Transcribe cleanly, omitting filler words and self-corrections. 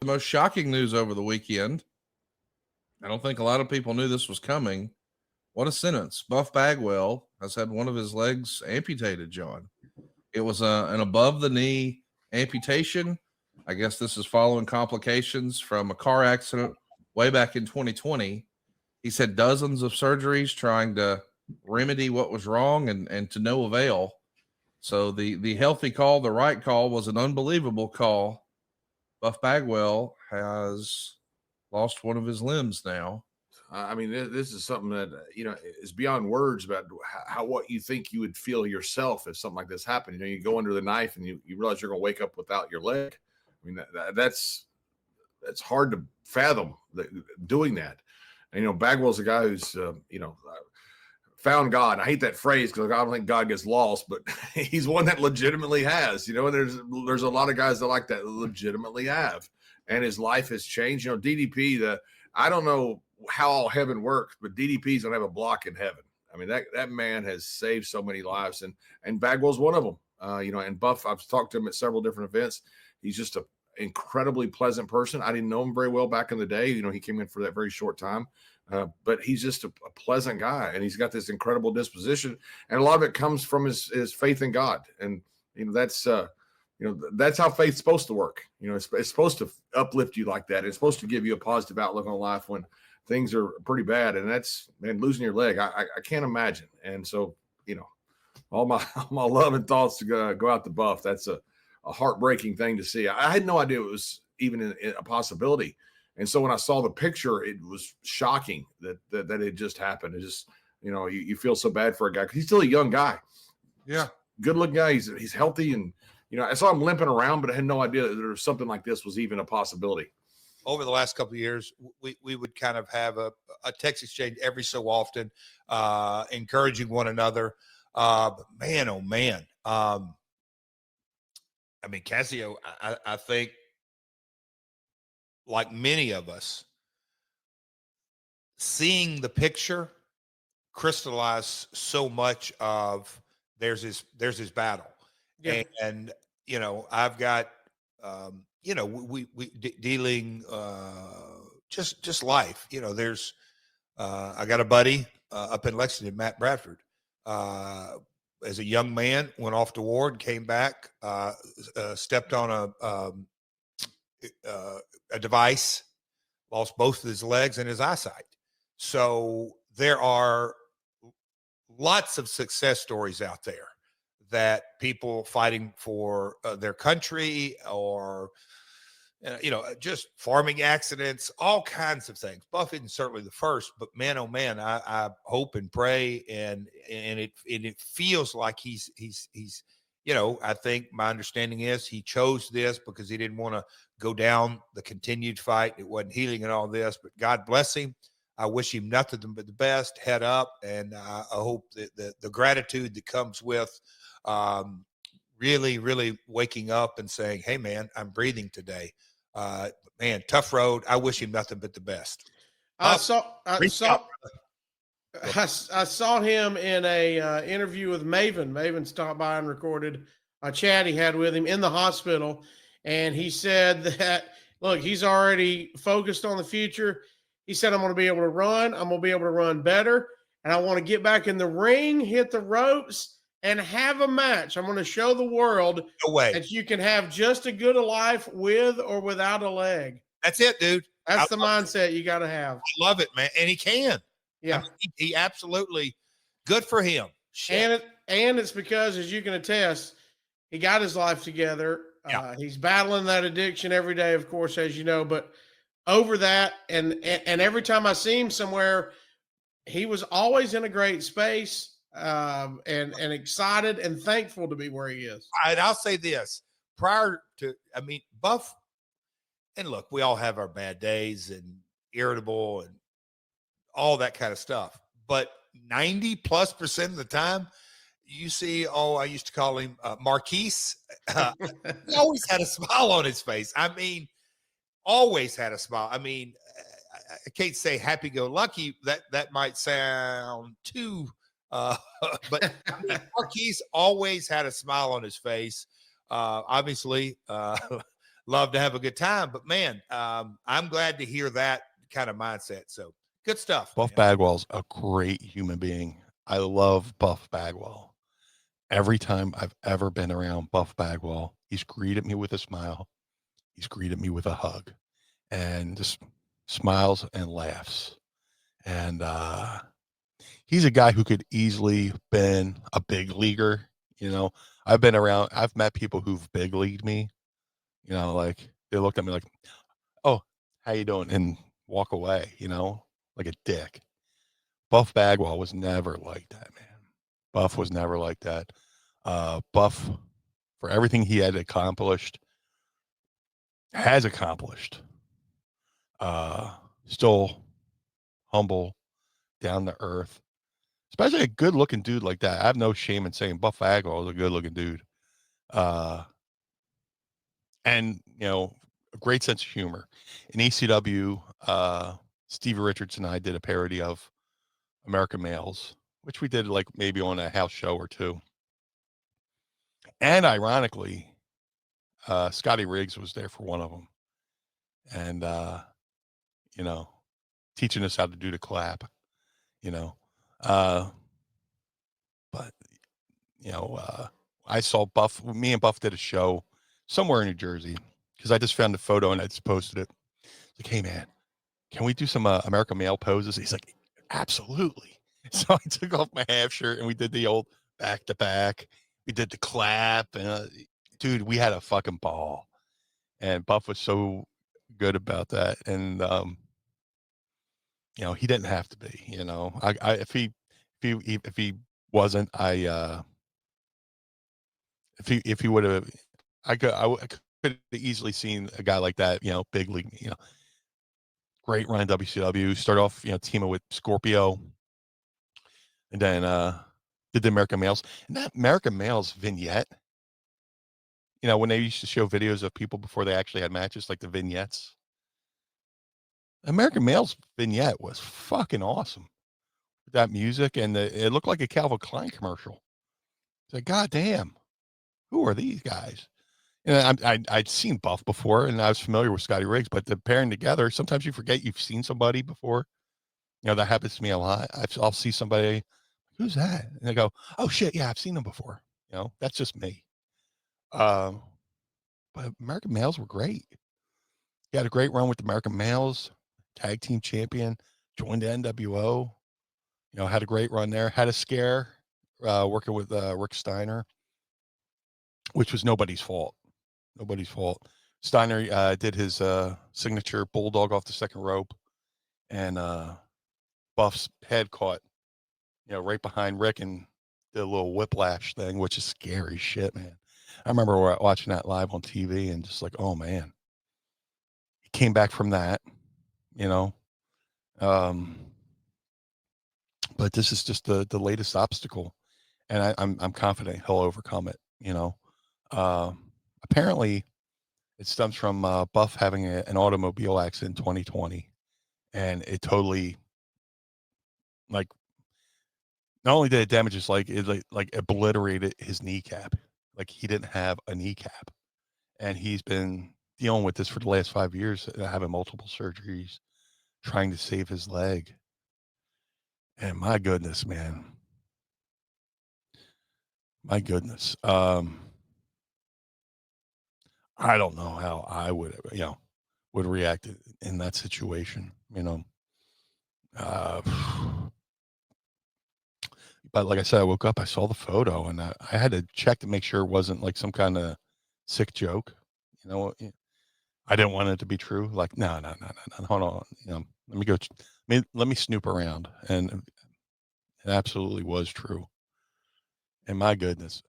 the most shocking news over the weekend. I don't think a lot of people knew this was coming. What a sentence. Buff Bagwell has had one of his legs amputated, John. It was an above the knee amputation. I guess this is following complications from a car accident way back in 2020. He's had dozens of surgeries trying to remedy what was wrong and to no avail. So the healthy call, the right call was an unbelievable call. Buff Bagwell has lost one of his limbs now. I mean, this is something that is beyond words about how what you think you would feel yourself if something like this happened. You go under the knife and you realize you're going to wake up without your leg. I mean, that's hard to fathom doing that. And Bagwell's a guy who's found God. I hate that phrase because I don't think God gets lost, but he's one that legitimately has. And there's a lot of guys that like that legitimately have, and his life has changed. DDP. I don't know how all heaven works, but DDP's gonna have a block in heaven. I mean, that man has saved so many lives, and Bagwell's one of them. And Buff, I've talked to him at several different events. He's just an incredibly pleasant person. I didn't know him very well back in the day. He came in for that very short time, but he's just a pleasant guy, and he's got this incredible disposition, and a lot of it comes from his faith in God, and that's how faith's supposed to work. It's supposed to uplift you like that. It's supposed to give you a positive outlook on life when things are pretty bad, and that's, man, losing your leg. I can't imagine. And so, all my love and thoughts to go out to Buff. That's a heartbreaking thing to see. I had no idea it was even a possibility. And so when I saw the picture, it was shocking that it just happened. It just, you feel so bad for a guy because he's still a young guy. Yeah, good looking guy. He's healthy, and I saw him limping around, but I had no idea that there was something like this was even a possibility. Over the last couple of years, we would kind of have a text exchange every so often, encouraging one another. But man, oh man. I mean, Cassio, I think, like many of us, seeing the picture crystallize so much of there's his battle. Yeah. And I've got we dealing just life. There's I got a buddy up in Lexington, Matt Bradford. As a young man, went off to war and came back, stepped on a device, lost both of his legs and his eyesight. So there are lots of success stories out there that people fighting for their country, or just farming accidents, all kinds of things. Buff isn't certainly the first, but man, oh man, I hope and pray, and it feels like he's I think my understanding is he chose this because he didn't want to go down the continued fight. It wasn't healing and all this, but God bless him. I wish him nothing but the best, head up, and I hope that the gratitude that comes with really, really waking up and saying, hey man, I'm breathing today. Man, tough road. I wish him nothing but the best. I saw him in a interview with Maven. Maven stopped by and recorded a chat he had with him in the hospital. And he said that, look, he's already focused on the future. He said, I'm going to be able to run. I'm going to be able to run better. And I want to get back in the ring, hit the ropes, and have a match. I'm going to show the world that you can have just as good a life with or without a leg. That's it, dude. That's the mindset you got to have. I love it, man. And he can. Yeah. I mean, he absolutely, good for him. Shit. And it's because, as you can attest, he got his life together. Yeah. He's battling that addiction every day, of course, as you know, but over that, and every time I see him somewhere, he was always in a great space, and excited and thankful to be where he is. And I'll say this, Buff, and look, we all have our bad days and irritable and all that kind of stuff, but 90+% of the time, you see, I used to call him Marquise. He always had a smile on his face. I mean, always had a smile. I mean, I can't say happy-go-lucky. That might sound too, but I mean, Marquise always had a smile on his face. Obviously, love to have a good time. But man, I'm glad to hear that kind of mindset. So good stuff. Buff man. Bagwell's a great human being. I love Buff Bagwell. Every time I've ever been around Buff Bagwell, he's greeted me with a smile. He's greeted me with a hug and just smiles and laughs. And he's a guy who could easily been a big leaguer. You know, I've met people who've big leagued me. You know, like they looked at me like, "Oh, how you doing?" and walk away. You know, like a dick. Buff Bagwell was never like that, man. Buff was never like that. Buff, for everything he has accomplished, still humble, down to earth, especially a good looking dude like that. I have no shame in saying Buff Bagwell is a good looking dude. And, you know, a great sense of humor. In ECW, Stevie Richards and I did a parody of American Males, which we did like maybe on a house show or two. And ironically, Scotty Riggs was there for one of them. And, you know, teaching us how to do the clap, you know. But, you know, I saw Buff, me and Buff did a show somewhere in New Jersey because I just found the photo and I just posted it. Like, hey, man, can we do some American Male poses? He's like, absolutely. So I took off my half shirt and we did the old back to back. We did the clap. And dude, we had a fucking ball. And Buff was so good about that. And, you know, he didn't have to be, you know, if he wasn't, if he would have, I could have easily seen a guy like that, you know, big league, you know, great run in WCW, start off, you know, teaming with Scorpio, and then did the American Males. And that American Males vignette, you know, when they used to show videos of people before they actually had matches, like the vignettes, American Males vignette was fucking awesome. With that music, and it looked like a Calvin Klein commercial. It's like, God damn, who are these guys? And I'd seen Buff before, and I was familiar with Scotty Riggs, but the pairing together, sometimes you forget you've seen somebody before. You know, that happens to me a lot. I'll see somebody, who's that? And I go, oh shit, yeah, I've seen them before. You know, that's just me. But American Males were great. He had a great run with the American Males, tag team champion, joined the NWO. You know, had a great run there. Had a scare working with Rick Steiner, which was nobody's fault. Nobody's fault. Steiner did his signature bulldog off the second rope, and Buff's head caught, you know, right behind Rick and did a little whiplash thing, which is scary shit, man. I remember watching that live on TV and just like, oh man. He came back from that, you know. But this is just the latest obstacle, and I'm confident he'll overcome it, you know. Apparently it stems from Buff having an automobile accident in 2020, and it totally, like, not only did it damage his leg, it like obliterated his kneecap. Like, he didn't have a kneecap, and he's been dealing with this for the last 5 years, having multiple surgeries, trying to save his leg. And my goodness, man, my goodness. I don't know how I would, you know, would react in that situation, you know. But like I said, I woke up, I saw the photo, and I had to check to make sure it wasn't like some kind of sick joke. You know, I didn't want it to be true. Like, no, hold on. You know, let me go. Let me snoop around, and it absolutely was true. And my goodness,